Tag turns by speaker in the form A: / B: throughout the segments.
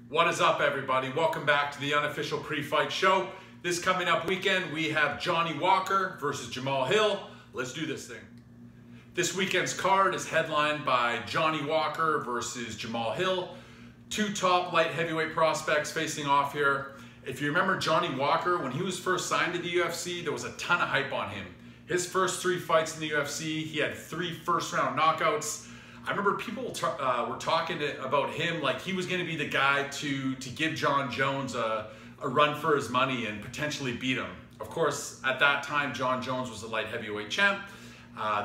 A: What is up, everybody? Welcome back to the Unofficial Pre Fight Show. This coming up weekend, we have Johnny Walker versus Jamal Hill. Let's do this thing. This weekend's card is headlined by Johnny Walker versus Jamal Hill. Two top light heavyweight prospects facing off here. If you remember Johnny Walker, when he was first signed to the UFC, there was a ton of hype on him. His first 3 fights in the UFC, he had 3 first-round knockouts. I remember people were talking about him like he was going to be the guy to give Jon Jones a run for his money and potentially beat him. Of course, at that time, Jon Jones was the light heavyweight champ.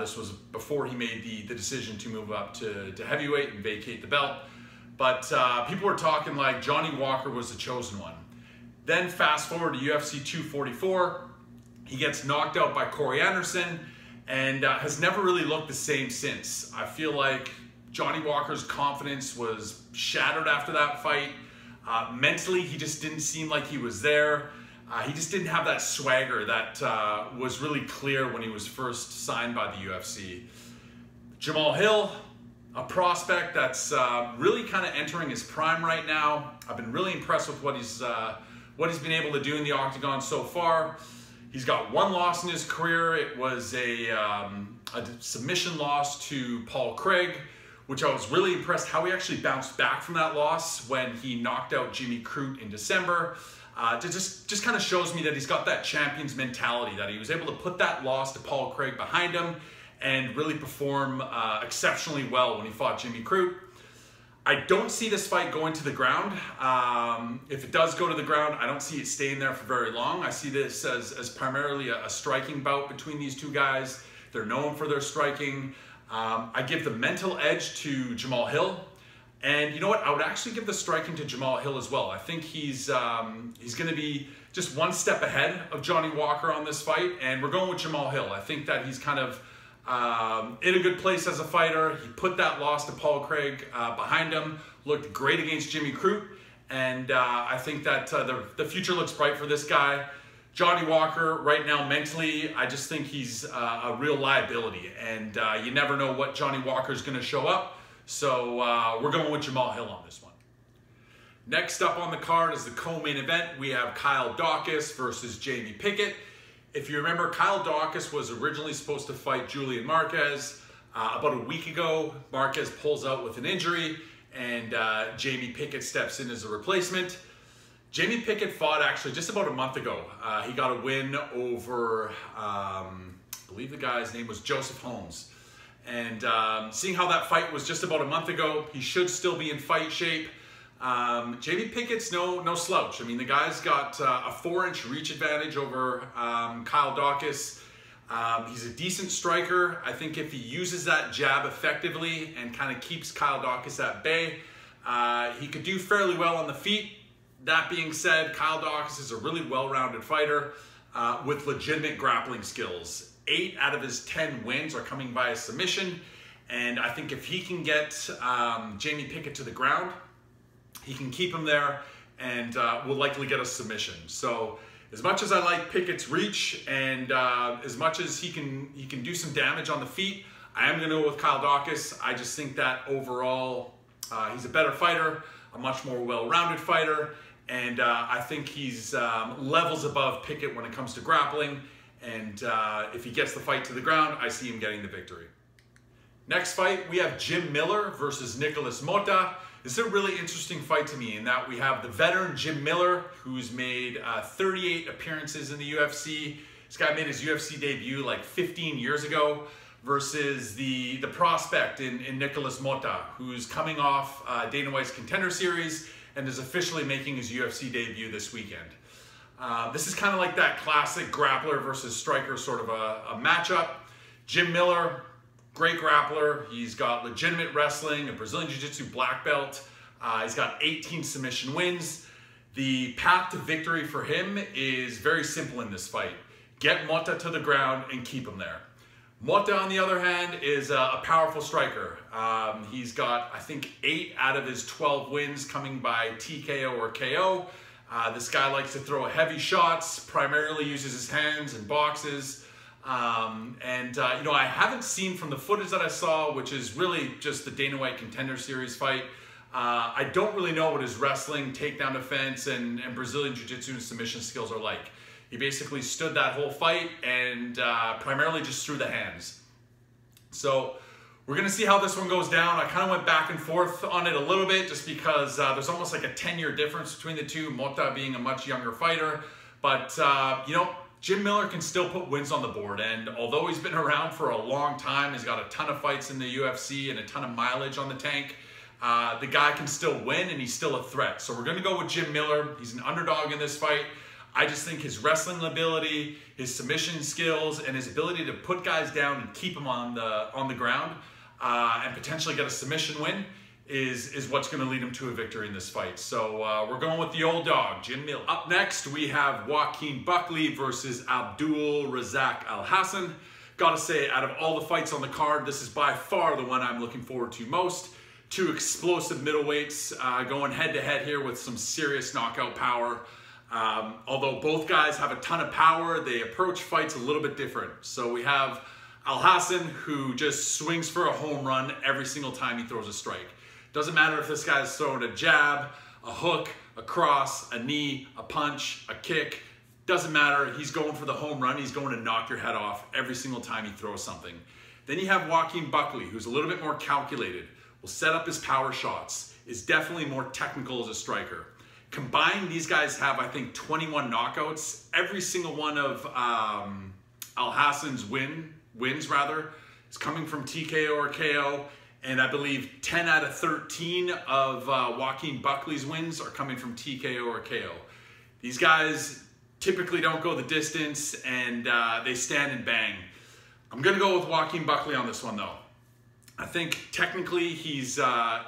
A: This was before he made the decision to move up to heavyweight and vacate the belt. But people were talking like Johnny Walker was the chosen one. Then fast forward to UFC 244, he gets knocked out by Corey Anderson and has never really looked the same since. I feel like Johnny Walker's confidence was shattered after that fight. Mentally, he just didn't seem like he was there. He just didn't have that swagger that was really clear when he was first signed by the UFC. Jamal Hill, a prospect that's really kind of entering his prime right now. I've been really impressed with what he's been able to do in the octagon so far. He's got 1 loss in his career. It was a submission loss to Paul Craig, which I was really impressed how he actually bounced back from that loss when he knocked out Jimmy Crute in December. Just kind of shows me that he's got that champion's mentality, that he was able to put that loss to Paul Craig behind him and really perform exceptionally well when he fought Jimmy Crute. I don't see this fight going to the ground. If it does go to the ground, I don't see it staying there for very long. I see this as primarily a striking bout between these two guys. They're known for their striking. I give the mental edge to Jamal Hill. And you know what? I would actually give the striking to Jamal Hill as well. I think he's going to be just 1 step ahead of Johnny Walker on this fight. And we're going with Jamal Hill. I think that he's kind of in a good place as a fighter. He put that loss to Paul Craig behind him, looked great against Jimmy Crute, and I think that the future looks bright for this guy. Johnny Walker, right now mentally, I just think he's a real liability, and you never know what Johnny Walker is going to show up, so we're going with Jamal Hill on this one. Next up on the card is the co-main event. We have Kyle Daukaus versus Jamie Pickett. If you remember, Kyle Daukaus was originally supposed to fight Julian Marquez. About a week ago, Marquez pulls out with an injury, and Jamie Pickett steps in as a replacement. Jamie Pickett fought actually just about a month ago. He got a win over, I believe the guy's name was Joseph Holmes. And seeing how that fight was just about a month ago, he should still be in fight shape. Jamie Pickett's no slouch. I mean, the guy's got a 4-inch reach advantage over Kyle Daukaus. He's a decent striker. I think if he uses that jab effectively and kind of keeps Kyle Daukaus at bay, he could do fairly well on the feet. That being said, Kyle Daukaus is a really well-rounded fighter with legitimate grappling skills. 8 out of his 10 wins are coming by a submission, and I think if he can get Jamie Pickett to the ground, he can keep him there and will likely get a submission. So as much as I like Pickett's reach and as much as he can do some damage on the feet, I am going to go with Kyle Daukaus. I just think that overall he's a better fighter, a much more well-rounded fighter, and I think he's levels above Pickett when it comes to grappling. And if he gets the fight to the ground, I see him getting the victory. Next fight, we have Jim Miller versus Nicholas Mota. This is a really interesting fight to me in that we have the veteran Jim Miller, who's made 38 appearances in the UFC. This guy made his UFC debut like 15 years ago, versus the prospect in Nicholas Mota, who's coming off Dana White's Contender Series and is officially making his UFC debut this weekend. This is kind of like that classic grappler versus striker sort of a matchup. Jim Miller, great grappler. He's got legitimate wrestling, a Brazilian Jiu-Jitsu black belt. He's got 18 submission wins. The path to victory for him is very simple in this fight. Get Mota to the ground and keep him there. Mota, on the other hand, is a powerful striker. He's got, I think, 8 out of his 12 wins coming by TKO or KO. This guy likes to throw heavy shots, primarily uses his hands and boxes. You know, I haven't seen from the footage that I saw, which is really just the Dana White Contender Series fight, I don't really know what his wrestling, takedown defense, and Brazilian Jiu-Jitsu and submission skills are like. He basically stood that whole fight and primarily just threw the hands. So we're going to see how this one goes down. I kind of went back and forth on it a little bit just because there's almost like a 10-year difference between the two, Mota being a much younger fighter. But, you know, Jim Miller can still put wins on the board. And although he's been around for a long time, he's got a ton of fights in the UFC and a ton of mileage on the tank, the guy can still win and he's still a threat. So we're going to go with Jim Miller. He's an underdog in this fight. I just think his wrestling ability, his submission skills, and his ability to put guys down and keep them on the ground and potentially get a submission win is what's going to lead him to a victory in this fight. So we're going with the old dog, Jim Miller. Up next, we have Joaquin Buckley versus Abdul Razak Alhassan. Gotta say, out of all the fights on the card, this is by far the one I'm looking forward to most. Two explosive middleweights going head-to-head here with some serious knockout power. Although both guys have a ton of power, they approach fights a little bit different. So we have Alhassan, who just swings for a home run every single time he throws a strike. Doesn't matter if this guy's throwing a jab, a hook, a cross, a knee, a punch, a kick. Doesn't matter, he's going for the home run. He's going to knock your head off every single time he throws something. Then you have Joaquin Buckley, who's a little bit more calculated, will set up his power shots, is definitely more technical as a striker. Combined, these guys have, I think, 21 knockouts. Every single one of Alhassan's wins is coming from TKO or KO. And I believe 10 out of 13 of Joaquin Buckley's wins are coming from TKO or KO. These guys typically don't go the distance and they stand and bang. I'm going to go with Joaquin Buckley on this one, though. I think technically he's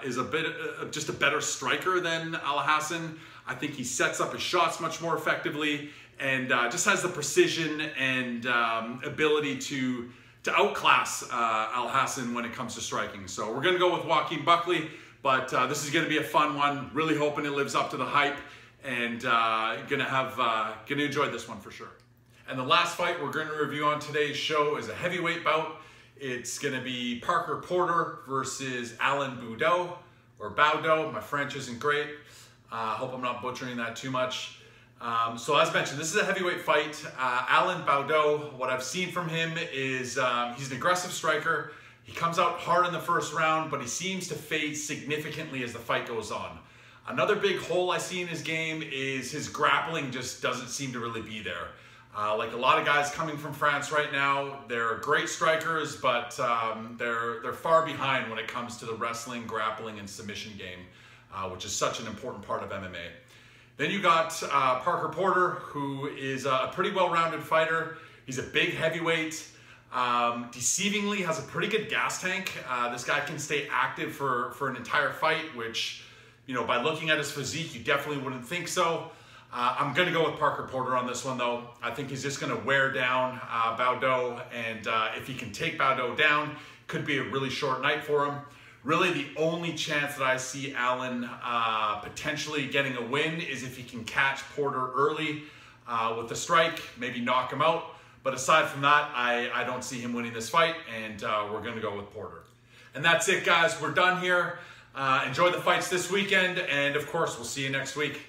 A: is a bit just a better striker than Alhassan. I think he sets up his shots much more effectively and just has the precision and ability to outclass Alhassan when it comes to striking. So we're going to go with Joaquin Buckley, but this is going to be a fun one. Really hoping it lives up to the hype, and gonna enjoy this one for sure. And the last fight we're going to review on today's show is a heavyweight bout. It's going to be Parker Porter versus Alan Badou, or Badou. My French isn't great. Hope I'm not butchering that too much. So as mentioned, this is a heavyweight fight. Alan Badou, what I've seen from him is he's an aggressive striker. He comes out hard in the first round, but he seems to fade significantly as the fight goes on. Another big hole I see in his game is his grappling just doesn't seem to really be there. Like a lot of guys coming from France right now, they're great strikers, but they're far behind when it comes to the wrestling, grappling, and submission game, which is such an important part of MMA. Then you got Parker Porter, who is a pretty well-rounded fighter. He's a big heavyweight. Deceivingly has a pretty good gas tank. This guy can stay active for an entire fight, which, you know, by looking at his physique, you definitely wouldn't think so. I'm going to go with Parker Porter on this one, though. I think he's just going to wear down Badou, and if he can take Badou down, could be a really short night for him. Really, the only chance that I see Alan potentially getting a win is if he can catch Porter early with a strike, maybe knock him out. But aside from that, I don't see him winning this fight, and we're going to go with Porter. And that's it, guys. We're done here. Enjoy the fights this weekend, and of course, we'll see you next week.